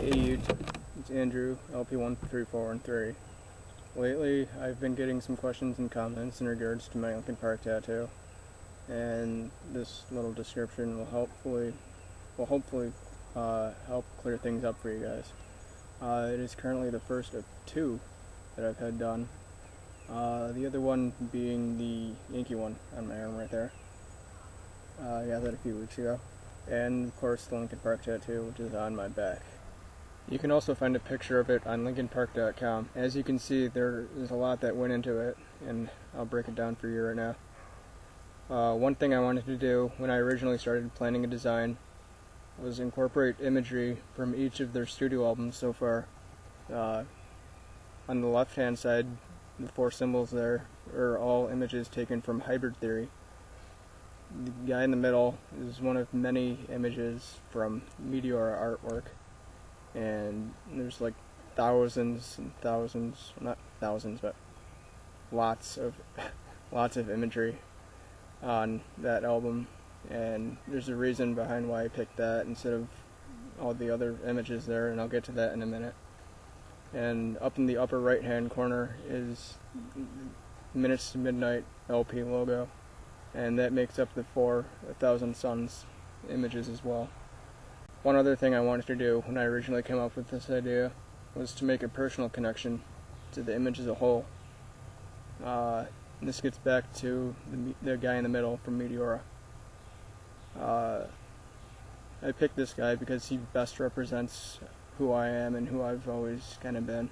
Hey YouTube, it's Andrew, LP134113. Lately, I've been getting some questions and comments in regards to my Linkin Park tattoo, and this little description will hopefully help clear things up for you guys. It is currently the first of two that I've had done. The other one being the Yankee one on my arm right there. I got that a few weeks ago. And of course the Linkin Park tattoo, which is on my back. You can also find a picture of it on linkinpark.com. As you can see, there is a lot that went into it, and I'll break it down for you right now. One thing I wanted to do when I originally started planning a design was incorporate imagery from each of their studio albums so far. On the left hand side, the four symbols there are all images taken from Hybrid Theory. The guy in the middle is one of many images from Meteora artwork, and there's like thousands and thousands, not thousands, but lots of imagery on that album, and there's a reason behind why I picked that instead of all the other images there, and I'll get to that in a minute. And up in the upper right hand corner is Minutes to Midnight LP logo, and that makes up the 4,000 Suns images as well. One other thing I wanted to do when I originally came up with this idea was to make a personal connection to the image as a whole. This gets back to the guy in the middle from Meteora. I picked this guy because he best represents who I am and who I've always kind of been.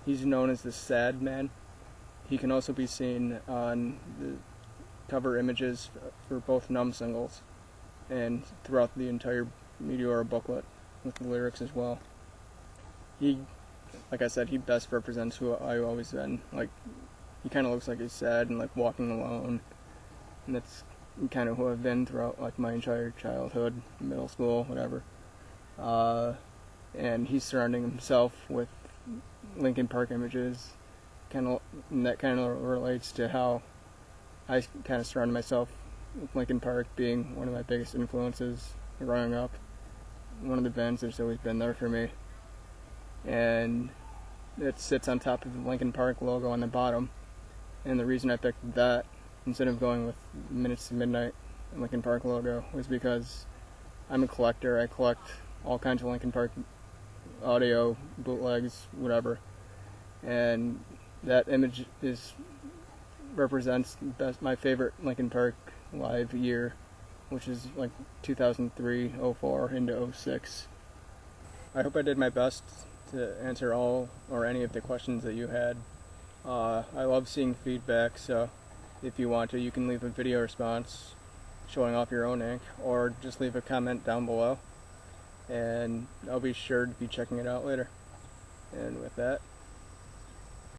He's known as the Sad Man. He can also be seen on the cover images for both Numb singles and throughout the entire Meteora booklet with the lyrics as well. Like I said, he best represents who I've always been. Like, he kind of looks like he's sad and like walking alone, and that's kind of who I've been throughout like my entire childhood, middle school, whatever. And he's surrounding himself with Linkin Park images, and that kind of relates to how I kind of surrounded myself with Linkin Park being one of my biggest influences growing up. One of the bands that's always been there for me. And it sits on top of the Linkin Park logo on the bottom. And the reason I picked that instead of going with Minutes to Midnight Linkin Park logo was because I'm a collector. I collect all kinds of Linkin Park audio, bootlegs, whatever. And that image represents my favorite Linkin Park live year, which is like 2003, 04 into 06. I hope I did my best to answer all or any of the questions that you had. I love seeing feedback, so if you want to, you can leave a video response showing off your own ink, or just leave a comment down below, and I'll be sure to be checking it out later. And with that,